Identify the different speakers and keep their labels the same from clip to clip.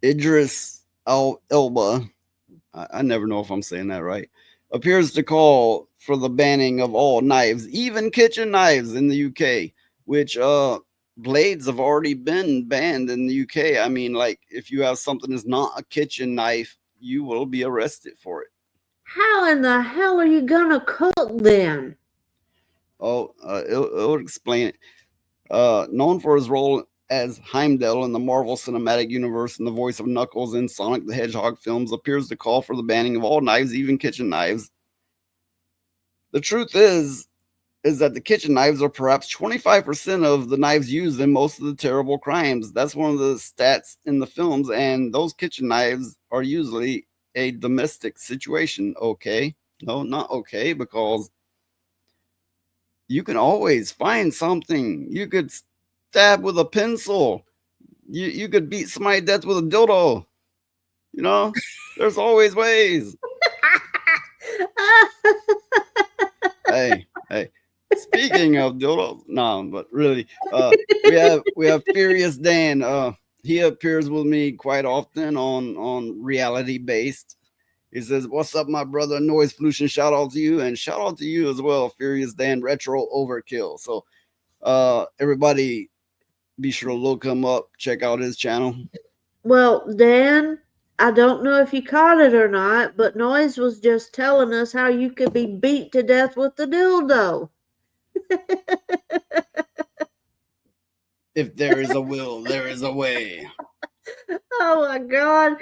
Speaker 1: Idris Elba, I never know if I'm saying that right, appears to call for the banning of all knives, even kitchen knives in the UK, which blades have already been banned in the UK. I mean, like if you have something that's not a kitchen knife, you will be arrested for it.
Speaker 2: How in the hell are you gonna cook then?
Speaker 1: Oh, it'll explain it. Known for his role as Heimdall in the Marvel Cinematic Universe and the voice of Knuckles in Sonic the Hedgehog films, appears to call for the banning of all knives, even kitchen knives. The truth is that the kitchen knives are perhaps 25% of the knives used in most of the terrible crimes. That's one of the stats in the films, and those kitchen knives are usually a domestic situation. Okay. No, not okay, because you can always find something. You could stab with a pencil. You could beat somebody to death with a dildo. You know, there's always ways. Hey. Speaking of dildos, no, but really, we have Furious Dan. He appears with me quite often on reality based. He says, "What's up, my brother? Noise pollution. Shout out to you, and shout out to you as well, Furious Dan Retro Overkill." So, everybody, be sure to look him up. Check out his channel.
Speaker 2: Well, Dan, I don't know if you caught it or not, but Noise was just telling us how you could be beat to death with the dildo.
Speaker 1: If there is a will, there is a way.
Speaker 2: Oh my god.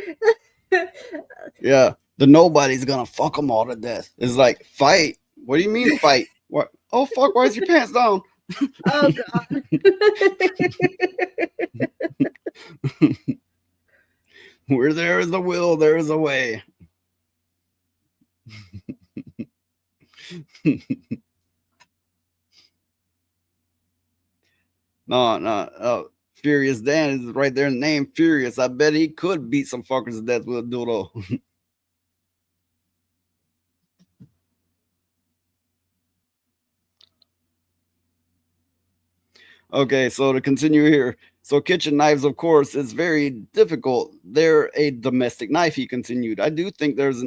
Speaker 1: Yeah, the nobody's gonna fuck them all to death. It's like fight. What do you mean fight? What? Oh fuck! Why is your pants down?
Speaker 2: Oh god.
Speaker 1: Where there is a will, there is a way. No. Furious Dan is right there in the name. Furious. I bet he could beat some fuckers to death with a dildo. Okay, so to continue here. So kitchen knives, of course, is very difficult. They're a domestic knife. He continued. I do think there's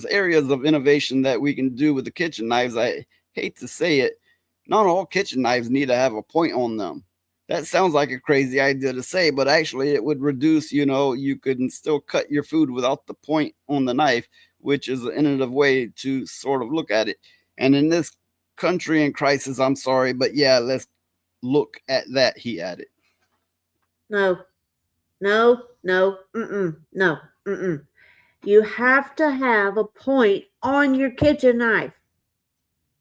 Speaker 1: areas of innovation that we can do with the kitchen knives. I hate to say it, not all kitchen knives need to have a point on them. That sounds like a crazy idea to say, but actually it would reduce. You could still cut your food without the point on the knife, which is an innovative way to sort of look at it. And in this country in crisis, I'm sorry, but yeah, let's look at that, he added.
Speaker 2: No. No. No. Mm-mm. No. Mm-mm. You have to have a point on your kitchen knife.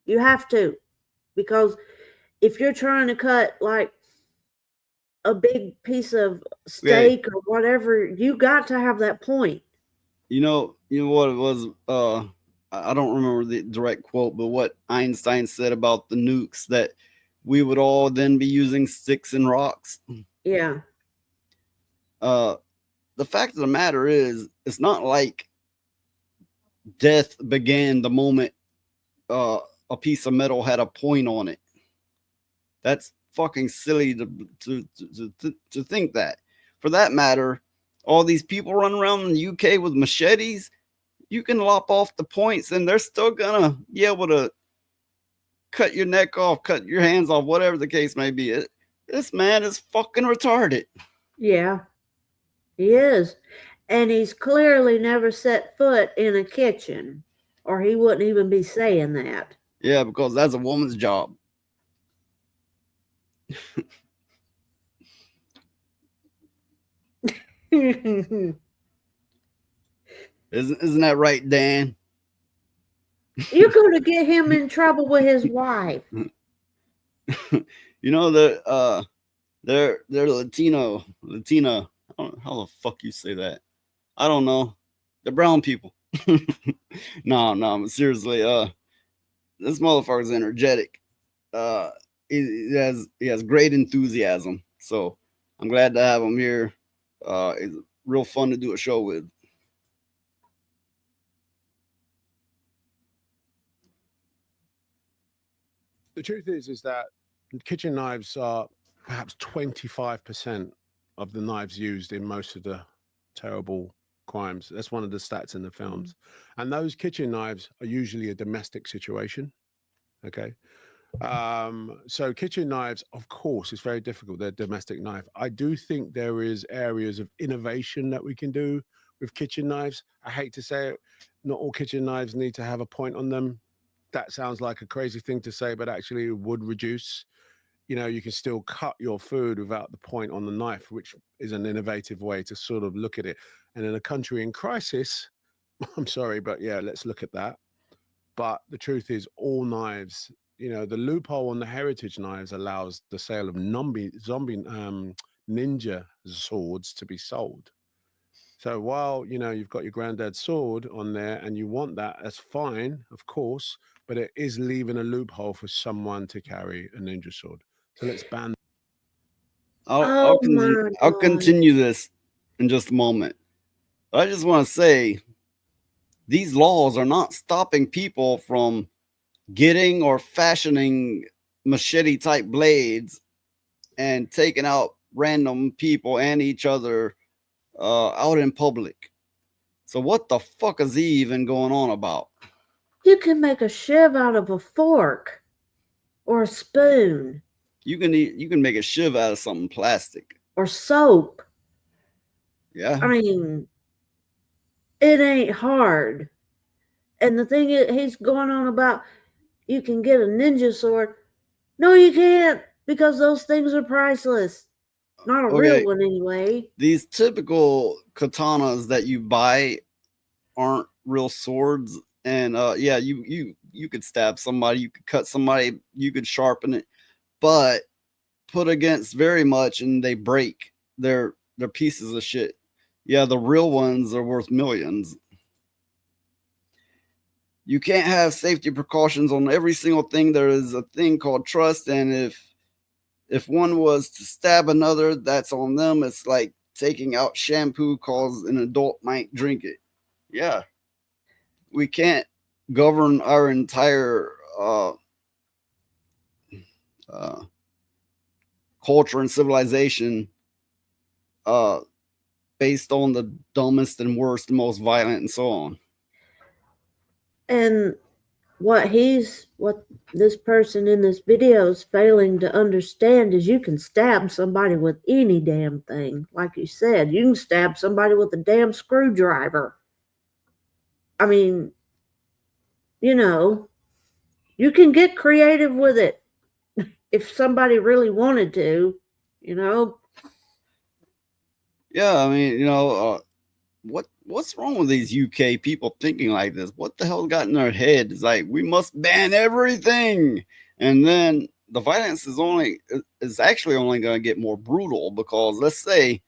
Speaker 2: You have to. Because if you're trying to cut like a big piece of
Speaker 1: Okay,
Speaker 2: steak or whatever, you got to have that point.
Speaker 1: you know what it was. I don't remember the direct quote, but what Einstein said about the nukes that we would all then be using sticks and rocks.
Speaker 2: Yeah.
Speaker 1: Uh, the fact of the matter is, it's not like death began the moment uh, a piece of metal had a point on it. That's fucking silly to think that. For that matter, all these people running around in the UK with machetes, you can lop off the points and they're still gonna be able to cut your neck off, cut your hands off, whatever the case may be. This man is fucking retarded.
Speaker 2: Yeah. He is. And he's clearly never set foot in a kitchen, or he wouldn't even be saying that.
Speaker 1: Yeah, because that's a woman's job.
Speaker 2: You're
Speaker 1: Isn't that right, Dan?
Speaker 2: going to get him in trouble with his wife.
Speaker 1: You know they're Latina. I don't know how the fuck you say that. I don't know. They're brown people. No, seriously. This motherfucker's energetic. Uh, he has great enthusiasm. So I'm glad to have him here. It's real fun to do a show with.
Speaker 3: The truth is that kitchen knives are perhaps 25% of the knives used in most of the terrible crimes. That's one of the stats in the films. And those kitchen knives are usually a domestic situation. Okay. So kitchen knives, of course, it's very difficult. They're domestic knife. I do think there is areas of innovation that we can do with kitchen knives. I hate to say it, not all kitchen knives need to have a point on them. That sounds like a crazy thing to say, but actually it would reduce. You can still cut your food without the point on the knife, which is an innovative way to sort of look at it. And in a country in crisis, I'm sorry, but yeah, let's look at that. But the truth is, all knives, the loophole on the heritage knives allows the sale of zombie ninja swords to be sold. So while you've got your granddad's sword on there and you want that, that's fine, of course, but it is leaving a loophole for someone to carry a ninja sword. So let's ban.
Speaker 2: Oh my
Speaker 1: I'll
Speaker 2: God.
Speaker 1: continue this in just a moment. But I just want to say these laws are not stopping people from getting or fashioning machete type blades and taking out random people and each other out in public. So what the fuck is he even going on about?
Speaker 2: You can make a shiv out of a fork or a spoon
Speaker 1: You can make a shiv out of something plastic.
Speaker 2: or soap.
Speaker 1: Yeah.
Speaker 2: I mean, it ain't hard. And the thing is, he's going on about you can get a ninja sword. No, you can't, because those things are priceless. Not a real
Speaker 1: Okay.
Speaker 2: one, anyway.
Speaker 1: These typical katanas that you buy aren't real swords. And yeah, you could stab somebody, you could cut somebody, you could sharpen it, but put against very much and they break. They're pieces of shit. Yeah, the real ones are worth millions. You can't have safety precautions on every single thing. There is a thing called trust, and if one was to stab another, that's on them. It's like taking out shampoo cause an adult might drink it. Yeah, we can't govern our entire uh, culture and civilization uh, based on the dumbest and worst and most violent and so on.
Speaker 2: And what this person in this video is failing to understand is you can stab somebody with any damn thing. Like you said, you can stab somebody with a damn screwdriver. I mean, you know, you can get creative with it if somebody really wanted to, you know.
Speaker 1: Yeah, I mean, what's wrong with these UK people thinking like this? What the hell got in their head? It's like we must ban everything, and then the violence is actually only going to get more brutal because let's say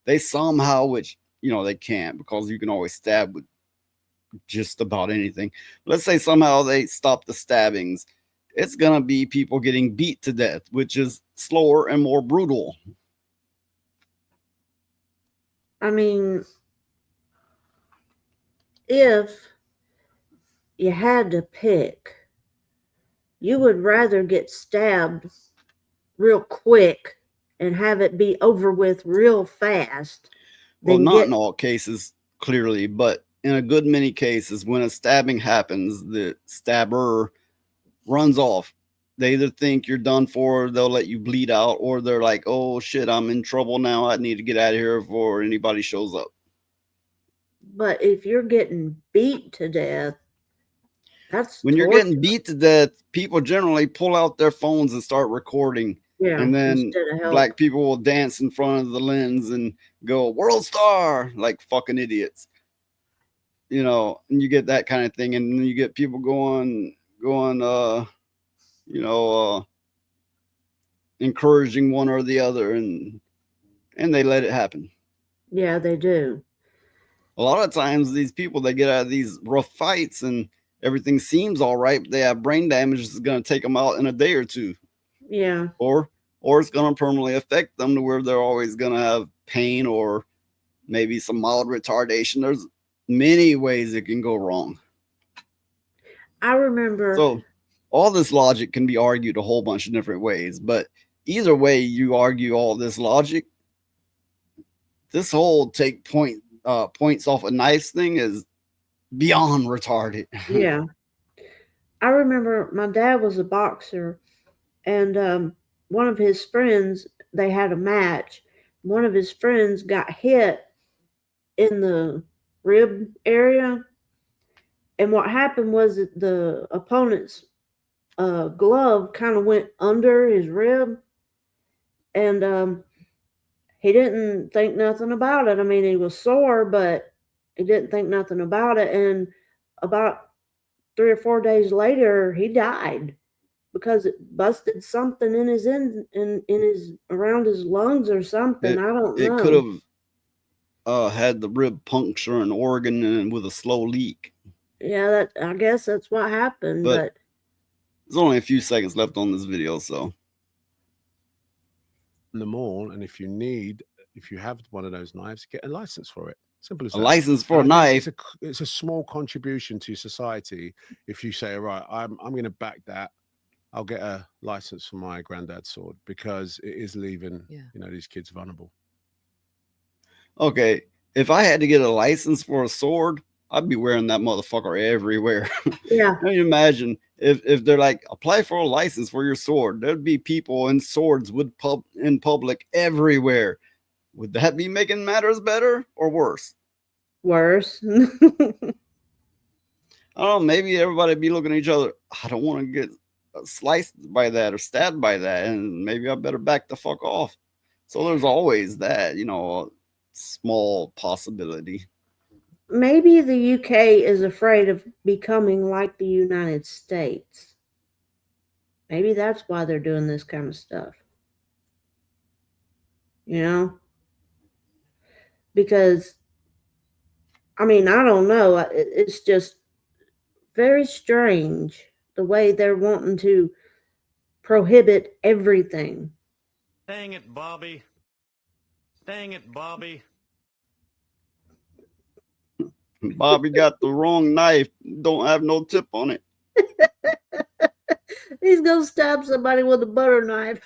Speaker 1: they somehow, which they can't because you can always stab with just about anything. Let's say somehow they stop the stabbings. It's going to be people getting beat to death, which is slower and more brutal.
Speaker 2: I mean, if you had to pick, you would rather get stabbed real quick and have it be over with real fast
Speaker 1: Well,
Speaker 2: than
Speaker 1: not
Speaker 2: get.
Speaker 1: in all cases, clearly, but in a good many cases, when a stabbing happens, the stabber runs off. They either think you're done for, they'll let you bleed out, or they're like, oh shit, I'm in trouble now. I need to get out of here before anybody shows up.
Speaker 2: But if you're getting beat to death, that's
Speaker 1: When you're
Speaker 2: torture.
Speaker 1: getting beat to death, people generally pull out their phones and start recording.
Speaker 2: Yeah,
Speaker 1: And then
Speaker 2: instead of help.
Speaker 1: black people will dance in front of the lens and go, world star, like fucking idiots. And you get that kind of thing. And then you get people going, you know, encouraging one or the other, and they let it happen.
Speaker 2: Yeah, they do.
Speaker 1: A lot of times, these people they get out of these rough fights and everything seems all right, but they have brain damage that's going to take them out in a day or two,
Speaker 2: Yeah.
Speaker 1: or it's going to permanently affect them to where they're always going to have pain or maybe some mild retardation. There's many ways it can go wrong.
Speaker 2: I remember.
Speaker 1: So all this logic can be argued a whole bunch of different ways, but either way you argue all this logic, this whole take point points off a knife thing is beyond retarded.
Speaker 2: Yeah. I remember my dad was a boxer, and one of his friends, they had a match. One of his friends got hit in the rib area, and what happened was that the opponent's glove kind of went under his rib, and he didn't think nothing about it. I mean, he was sore, but he didn't think nothing about it. And about 3 or 4 days later, he died because it busted something in his in his around his lungs or something.
Speaker 1: It
Speaker 2: I don't
Speaker 1: it could
Speaker 2: know.
Speaker 1: have had the rib puncture an organ and with a slow leak.
Speaker 2: Yeah, that I guess that's what happened.
Speaker 1: But
Speaker 2: But
Speaker 1: there's only a few seconds left on this video, so
Speaker 3: In the mall, and if you have one of those knives, get a license for it. Simple as
Speaker 1: a
Speaker 3: that.
Speaker 1: license for a
Speaker 3: And I
Speaker 1: knife.
Speaker 3: think it's a small contribution to society if you say, right, I'm going to back that. I'll get a license for my granddad's sword because it is leaving these kids vulnerable.
Speaker 1: Okay, if I had to get a license for a sword, I'd be wearing that motherfucker everywhere.
Speaker 2: yeah,
Speaker 1: Can you imagine if they're like, apply for a license for your sword? There'd be people in swords in public everywhere. Would that be making matters better or worse?
Speaker 2: worse.
Speaker 1: I don't know. Maybe everybody be looking at each other. I don't want to get sliced by that or stabbed by that, and maybe I better back the fuck off. So there's always that, small possibility.
Speaker 2: Maybe the UK is afraid of becoming like the United States. Maybe that's why they're doing this kind of stuff. You know? Because, I mean, I don't know. It's just very strange the way they're wanting to prohibit everything.
Speaker 4: Dang it, Bobby. Dang it, Bobby.
Speaker 1: Bobby got the wrong knife. Don't have no tip on it.
Speaker 2: He's gonna stab somebody with a butter knife.